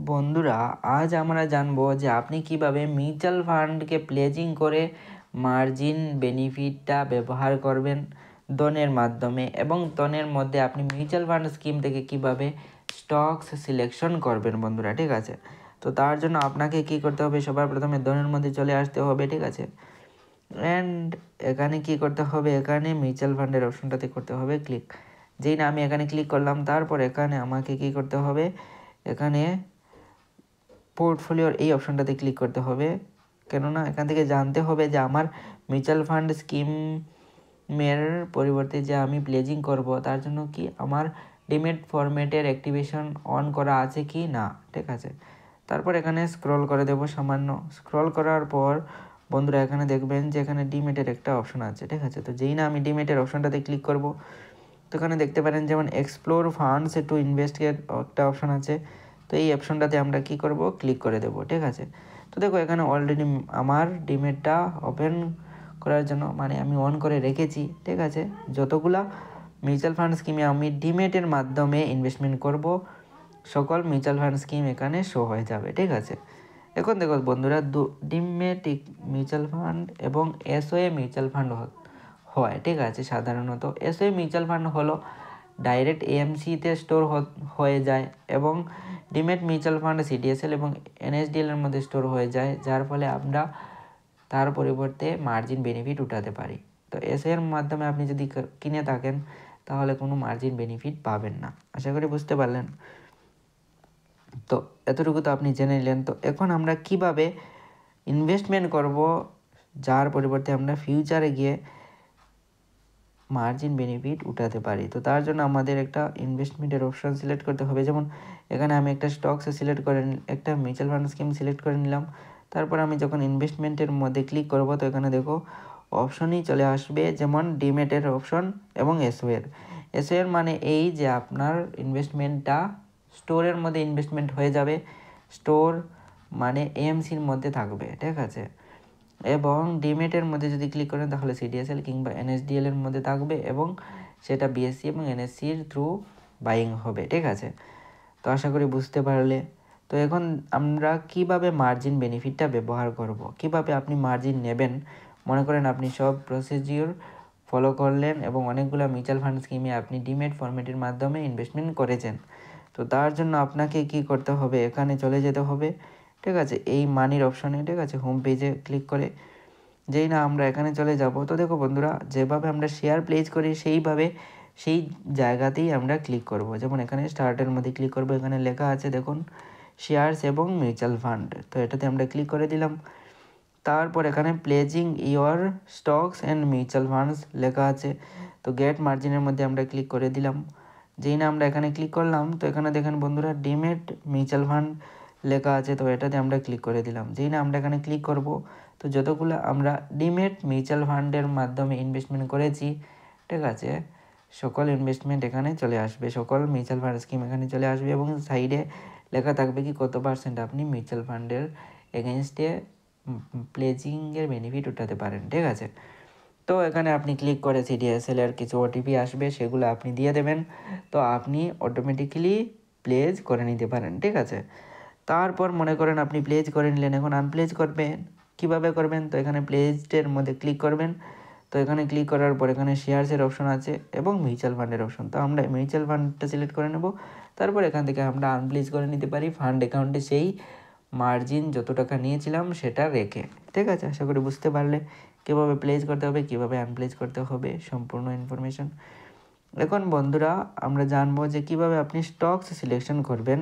বন্ধুরা, আজ আমরা জানবো যে আপনি কিভাবে মিউচুয়াল ফান্ডকে প্লেজিং করে মার্জিন বেনিফিটটা ব্যবহার করবেন দনের মাধ্যমে, এবং দনের মধ্যে আপনি মিউচুয়াল ফান্ড স্কিম থেকে কিভাবে স্টকস সিলেকশন করবেন বন্ধুরা। ঠিক আছে, তো তার জন্য আপনাকে কি করতে হবে, সবার প্রথমে দনের মধ্যে চলে আসতে হবে। ঠিক আছে, অ্যান্ড এখানে কি করতে হবে, এখানে মিউচুয়াল ফান্ডের অপশনটাতে করতে হবে ক্লিক। যেই না আমি এখানে ক্লিক করলাম, তারপর এখানে আমাকে কি করতে হবে, এখানে পোর্টফোলিওর এই অপশনটাতে ক্লিক করতে হবে। কেননা এখান থেকে জানতে হবে যে আমার মিউচুয়াল ফান্ড স্কিমের পরিবর্তে যে আমি প্লেজিং করব, তার জন্য কি আমার ডিমেট ফরম্যাটের অ্যাক্টিভেশন অন করা আছে কি না। ঠিক আছে, তারপর এখানে স্ক্রল করে দেব সামান্য। স্ক্রল করার পর বন্ধুরা এখানে দেখবেন যে এখানে ডিমেটের একটা অপশন আছে। ঠিক আছে, তো যেই না আমি ডিমেটের অপশনটাতে ক্লিক করব, তো এখানে দেখতে পারেন যেমন এক্সপ্লোর ফান্ডস টু ইনভেস্টের একটা অপশন আছে। তো এই অপশনটাতে আমরা কি করব, ক্লিক করে দেব। ঠিক আছে, তো দেখো এখানে অলরেডি আমার ডিমেটটা ওপেন করার জন্য মানে আমি অন করে রেখেছি। ঠিক আছে, যতগুলা মিউচুয়াল ফান্ড স্কিমে আমি ডিমেটের মাধ্যমে ইনভেস্টমেন্ট করব, সকল মিউচুয়াল ফান্ড স্কিম এখানে শো হয়ে যাবে। ঠিক আছে, এখন দেখো বন্ধুরা, ডিমেট মিউচুয়াল ফান্ড এবং এসওএ মিউচুয়াল ফান্ড হয়। ঠিক আছে, সাধারণত এসওএ মিউচুয়াল ফান্ড হলো ডাইরেক্ট এএমসিতে স্টোর হয়ে যায়, এবং ডিমেট মিউচুয়াল ফান্ড সিডিএসএল এবং এনএসডিএল এর মধ্যে স্টোর হয়ে যায়, যার ফলে আমরা তার পরিবর্তে মার্জিন বেনিফিট উঠাতে পারি। তো এর মাধ্যমে আপনি যদি কিনে থাকেন তাহলে কোনো মার্জিন বেনিফিট পাবেন না। আশা করি বুঝতে পারলেন। তো এতটুকু তো আপনি জেনে নিলেন। তো এখন আমরা কিভাবে ইনভেস্টমেন্ট করব, যার পরিবর্তে আমরা ফিউচারে গিয়ে মার্জিন বেনিফিট উঠাতে পারি। তো তার জন্য আমাদের একটা ইনভেস্টমেন্টের অপশন সিলেক্ট করতে হবে। যেমন এখানে আমি একটা স্টকসে সিলেক্ট করে একটা মিউচুয়াল ফান্ড স্কিম সিলেক্ট করে নিলাম। তারপর আমি যখন ইনভেস্টমেন্টের মধ্যে ক্লিক করব, তো এখানে দেখো অপশনই চলে আসবে, যেমন ডিমেটের অপশন এবং এসওয়ের মানে এই যে আপনার ইনভেস্টমেন্টটা স্টোরের মধ্যে ইনভেস্টমেন্ট হয়ে যাবে। স্টোর মানে এএমসির মধ্যে থাকবে। ঠিক আছে, এবং ডিমেটের মধ্যে যদি ক্লিক করেন তাহলে সিডিএসএল কিংবা এনএসডিএল এর মধ্যে থাকবে, এবং সেটা বিএসসি এবং এনএসসির থ্রু বাইং হবে। ঠিক আছে, তো আশা করি বুঝতে পারলে। তো এখন আমরা কিভাবে মার্জিন বেনিফিটটা ব্যবহার করব, কিভাবে আপনি মার্জিন নেবেন। মনে করেন আপনি সব প্রসিডিওর ফলো করলেন এবং অনেকগুলো মিউচুয়াল ফান্ড স্কিমে আপনি ডিমেট ফরম্যাটের মাধ্যমে ইনভেস্টমেন্ট করেছেন। তো তার জন্য আপনাকে কি করতে হবে, এখানে চলে যেতে হবে। ঠিক আছে, এই মানির অপশনে। ঠিক আছে, হোম পেজে ক্লিক করে যেই না আমরা এখানে চলে যাব, তো দেখো বন্ধুরা, যেভাবে আমরা শেয়ার প্লেস করি সেইভাবে সেই জায়গাতেই আমরা ক্লিক করব। যেমন এখানে স্টার্টের মধ্যে ক্লিক করব, এখানে লেখা আছে দেখুন শেয়ারস এবং মিউচুয়াল ফান্ড। তো এটাতে আমরা ক্লিক করে দিলাম। তারপর এখানে pleasing your stocks and mutual funds লেখা আছে। তো গেট মার্জিনের মধ্যে আমরা ক্লিক করে দিলাম। যেই না আমরা এখানে ক্লিক করলাম, তো এখানে দেখেন বন্ধুরা ডিমেট মিউচুয়াল ফান্ড লেখা আছে। তো এটাতে আমরা ক্লিক করে দিলাম। যেই না আমরা এখানে ক্লিক করব, তো যতগুলো আমরা ডিমেট মিউচুয়াল ফান্ডের মাধ্যমে ইনভেস্টমেন্ট করেছি, ঠিক আছে, সকল ইনভেস্টমেন্ট এখানে চলে আসবে, সকল মিউচুয়াল ফান্ড স্কিম এখানে চলে আসবে, এবং সাইডে লেখা থাকবে কি কত পার্সেন্ট আপনি মিউচুয়াল ফান্ডের এগেনস্টে প্লেজিংয়ের বেনিফিট উঠাতে পারেন। ঠিক আছে, তো এখানে আপনি ক্লিক করে সিডিএসএল এর কিছু ওটিপি আসবে, সেগুলো আপনি দিয়ে দেবেন। তো আপনি অটোমেটিক্যালি প্লেজ করে নিতে পারেন। ঠিক আছে, তারপর মনে করেন আপনি প্লেজ করে নিলেন, এখন আনপ্লেজ করবেন। কিভাবে করবেন, তো এখানে প্লেজের মধ্যে ক্লিক করবেন। তো এখানে ক্লিক করার পর এখানে শেয়ারসের অপশন আছে এবং মিউচুয়াল ফান্ডের অপশন। তো আমরা মিউচুয়াল ফান্ডটা সিলেক্ট করে নেব। তারপর এখান থেকে আমরা আনপ্লেজ করে নিতে পারি ফান্ড অ্যাকাউন্টে সেই মার্জিন যত টাকা নিয়েছিলাম সেটা রেখে। ঠিক আছে, আশা করি বুঝতে পারলে কীভাবে প্লেজ করতে হবে, কীভাবে আনপ্লেজ করতে হবে, সম্পূর্ণ ইনফরমেশন। এখন বন্ধুরা আমরা জানবো যে কিভাবে আপনি স্টকস সিলেকশন করবেন।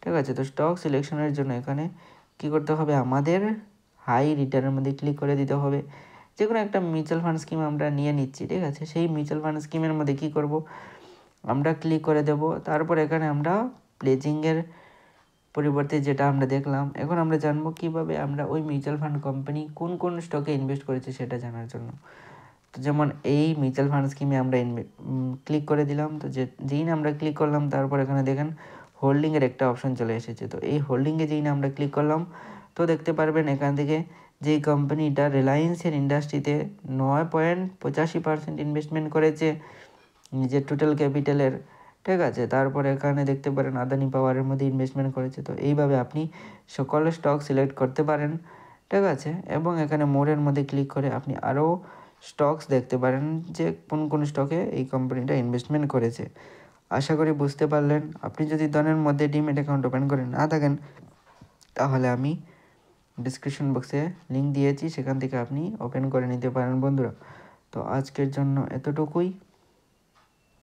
ঠিক আছে, তো স্টক সিলেকশনের জন্য এখানে কি করতে হবে, আমাদের হাই রিটার্নের মধ্যে ক্লিক করে দিতে হবে। যে কোনো একটা মিউচুয়াল ফান্ড স্কিম আমরা নিয়ে নিচ্ছি। ঠিক আছে, সেই মিউচুয়াল ফান্ড স্কিমের মধ্যে কি করব, আমরা ক্লিক করে দেব। তারপর এখানে আমরা প্লেজিংয়ের পরিবর্তে যেটা আমরা দেখলাম, এখন আমরা জানবো কিভাবে আমরা ওই মিউচুয়াল ফান্ড কোম্পানি কোন কোন স্টকে ইনভেস্ট করেছে সেটা জানার জন্য। তো যেমন এই মিউচুয়াল ফান্ড স্কিমে আমরা ক্লিক করে দিলাম। তো যেই না আমরা ক্লিক করলাম, তারপর এখানে দেখেন হোল্ডিংয়ের একটা অপশন চলে এসেছে। তো এই হোল্ডিংয়ে যেই না আমরা ক্লিক করলাম, তো দেখতে পারবেন এখান থেকে যেই কোম্পানিটা রিলায়েন্সের ইন্ডাস্ট্রিতে 9.85% ইনভেস্টমেন্ট করেছে নিজের টোটাল ক্যাপিটালের ঠিক আছে? তারপরে এখানে দেখতে পারেন আদানি পাওয়ারের মধ্যে ইনভেস্টমেন্ট করেছে। তো এইভাবে আপনি সকল স্টক সিলেক্ট করতে পারেন। ঠিক আছে? এবং এখানে মোরের মধ্যে ক্লিক করে আপনি আরও স্টকস দেখতে পারেন যে কোন স্টকে এই কোম্পানিটা ইনভেস্টমেন্ট করেছে। আশা করি বুঝতে পারলেন। আপনি যদি ধনের মধ্যে ডিম্যাট অ্যাকাউন্ট ওপেন করে না থাকেন, তাহলে আমি ডিসক্রিপশন বক্সে লিঙ্ক দিয়েছি, সেখান থেকে আপনি ওপেন করে নিতে পারেন বন্ধুরা। তো আজকের জন্য এতটুকুই।